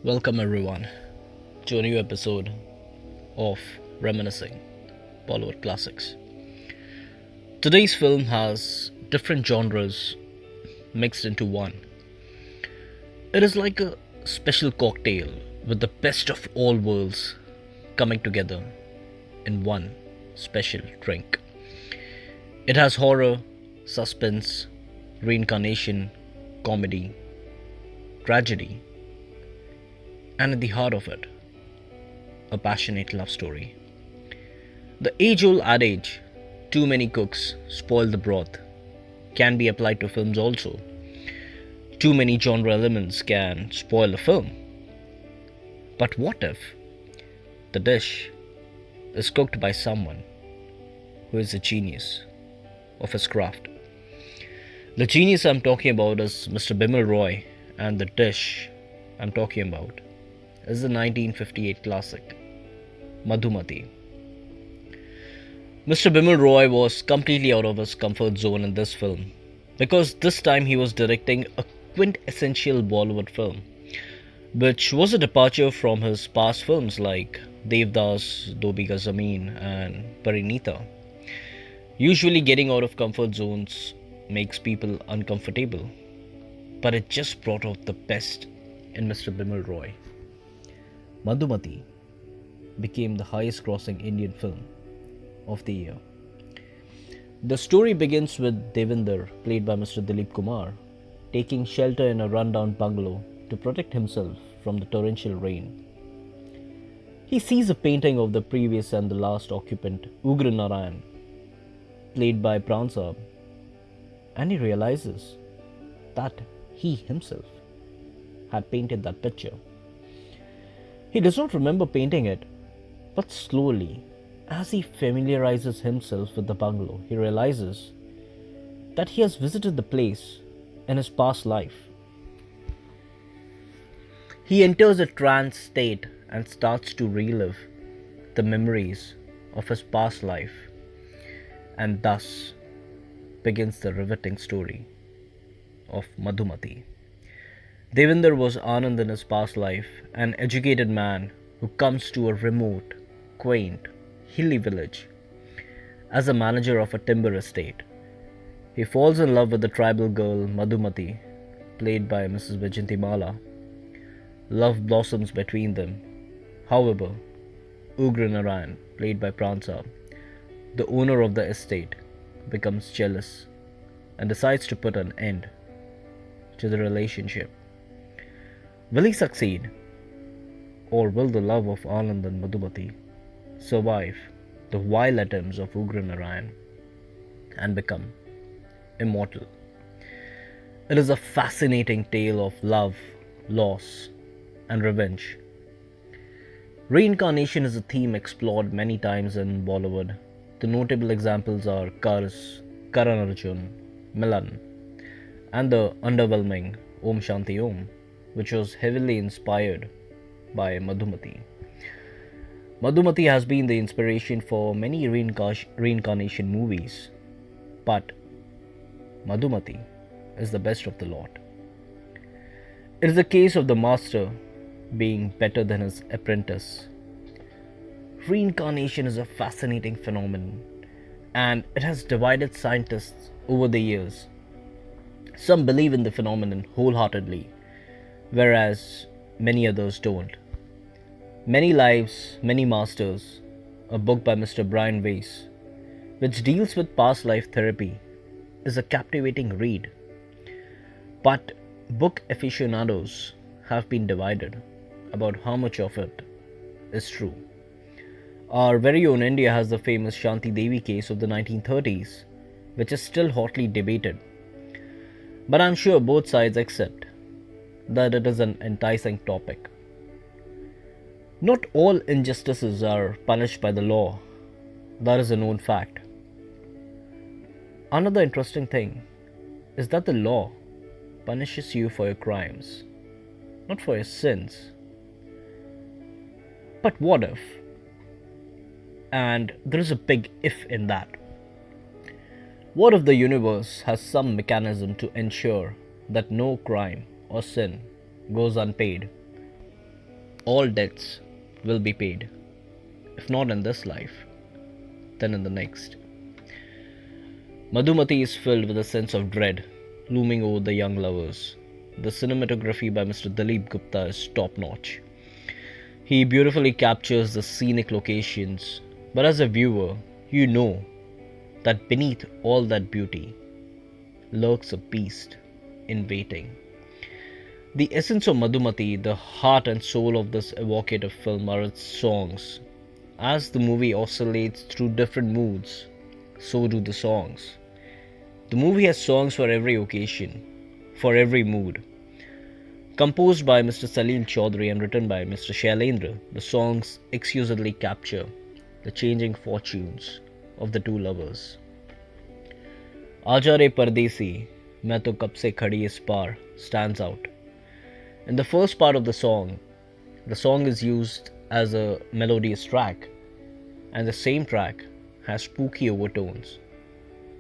Welcome everyone to a new episode of Reminiscing Bollywood Classics. Today's film has different genres mixed into one. It is like a special cocktail with the best of all worlds coming together in one special drink. It has horror, suspense, reincarnation, comedy, tragedy, and at the heart of it, a passionate love story. The age old adage, too many cooks spoil the broth, can be applied to films also. Too many genre elements can spoil a film. But what if the dish is cooked by someone who is a genius of his craft? The genius I'm talking about is Mr. Bimal Roy, and the dish I'm talking about is the 1958 classic Madhumati. Mr. Bimal Roy was completely out of his comfort zone in this film because this time he was directing a quintessential Bollywood film, which was a departure from his past films like Devdas, Do Biga Zameen, and Parinita. Usually, getting out of comfort zones makes people uncomfortable, but it just brought out the best in Mr. Bimal Roy. Madhumati became the highest grossing Indian film of the year. The story begins with Devinder, played by Mr. Dilip Kumar, taking shelter in a rundown bungalow to protect himself from the torrential rain. He sees a painting of the previous and the last occupant, Ugra Narayan, played by Pran Saab, and he realizes that he himself had painted that picture. He does not remember painting it, but slowly, as he familiarizes himself with the bungalow, he realizes that he has visited the place in his past life. He enters a trance state and starts to relive the memories of his past life, and thus begins the riveting story of Madhumati. Devinder was Anand in his past life, an educated man who comes to a remote, quaint, hilly village as a manager of a timber estate. He falls in love with the tribal girl Madhumati, played by Mrs. Vijayantimala. Love blossoms between them. However, Ugra Narayan, played by Pran Saab, the owner of the estate, becomes jealous and decides to put an end to the relationship. Will he succeed? Or will the love of Anand and Madhumati survive the vile attempts of Ugra Narayan and become immortal? It is a fascinating tale of love, loss, and revenge. Reincarnation is a theme explored many times in Bollywood. The notable examples are Kars, Karan Arjun, Milan, and the underwhelming Om Shanti Om, which was heavily inspired by Madhumati. Madhumati has been the inspiration for many reincarnation movies, but Madhumati is the best of the lot. It is the case of the master being better than his apprentice. Reincarnation is a fascinating phenomenon, and it has divided scientists over the years. Some believe in the phenomenon wholeheartedly, whereas many others don't. Many Lives, Many Masters, a book by Mr. Brian Weiss, which deals with past life therapy, is a captivating read. But book aficionados have been divided about how much of it is true. Our very own India has the famous Shanti Devi case of the 1930s, which is still hotly debated. But I'm sure both sides accept that it is an enticing topic. Not all injustices are punished by the law. That is a known fact. Another interesting thing is that the law punishes you for your crimes, not for your sins. But what if? And there is a big if in that. What if the universe has some mechanism to ensure that no crime or sin goes unpaid? all debts will be paid, if not in this life, then in the next. Madhumati is filled with a sense of dread looming over the young lovers. The cinematography by Mr. Dalip Gupta is top notch. He beautifully captures the scenic locations, but as a viewer, you know that beneath all that beauty lurks a beast in waiting. The essence of Madhumati, the heart and soul of this evocative film, are its songs. As the movie oscillates through different moods, so do the songs. The movie has songs for every occasion, for every mood. Composed by Mr. Salim Chaudhary and written by Mr. Shailendra, the songs exquisitely capture the changing fortunes of the two lovers. Aaja Re Pardesi, Main To Kab Se Khadi Is Paar stands out. In the first part of the song is used as a melodious track, and the same track has spooky overtones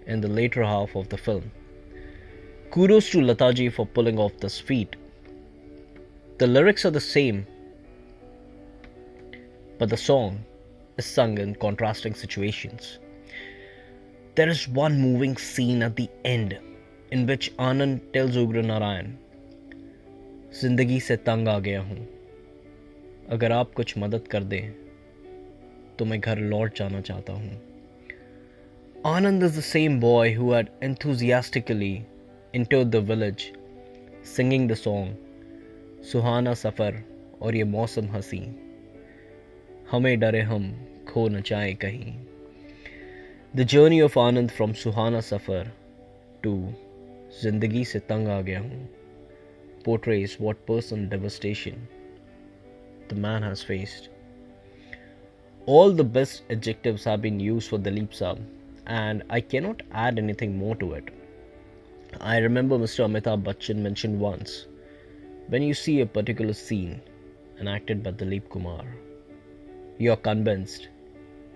in the later half of the film. Kudos to Lataji for pulling off this feat. The lyrics are the same, but the song is sung in contrasting situations. There is one moving scene at the end in which Anand tells Ugra Narayan, जिंदगी से तंग आ गया हूँ, अगर आप कुछ मदद कर दें तो मैं घर लौट जाना चाहता हूँ. Anand is the same boy who had enthusiastically entered the village singing the song सुहाना सफ़र और ये मौसम हंसी, हमें डरे हम खो न जाए कहीं. The journey of Anand from Suhana suffer to जिंदगी से तंग आ गया हूँ portrays what personal devastation the man has faced. All the best adjectives have been used for Dalip Saab, and I cannot add anything more to it. I remember Mr. Amitabh Bachchan mentioned once, when you see a particular scene enacted by Dilip Kumar, you are convinced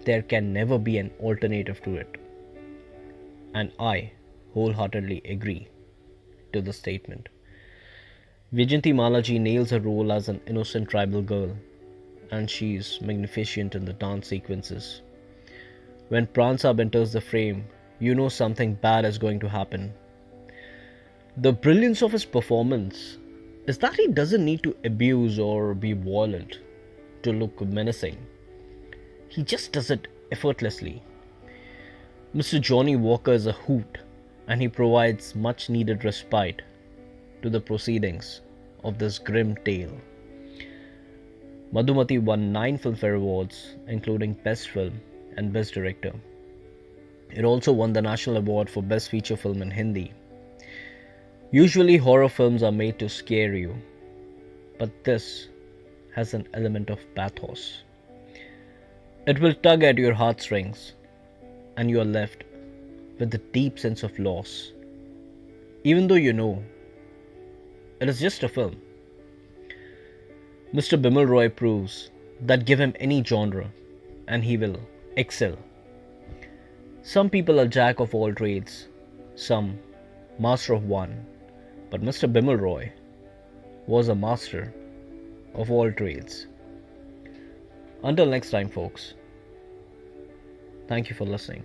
there can never be an alternative to it. And I wholeheartedly agree to the statement. Vijayanti Malaji nails her role as an innocent tribal girl, and she is magnificent in the dance sequences. When Pransab enters the frame, you know something bad is going to happen. The brilliance of his performance is that he doesn't need to abuse or be violent to look menacing. He just does it effortlessly. Mr. Johnny Walker is a hoot, and he provides much needed respite to the proceedings of this grim tale. Madhumati won 9 Filmfare Awards, including Best Film and Best Director. It also won the National Award for Best Feature Film in Hindi. Usually horror films are made to scare you, but this has an element of pathos. It will tug at your heartstrings, and you are left with a deep sense of loss, even though you know it is just a film. Mr. Bimal Roy proves that give him any genre and he will excel. Some people are jack of all trades, some master of one, but Mr. Bimal Roy was a master of all trades. Until next time, folks, thank you for listening.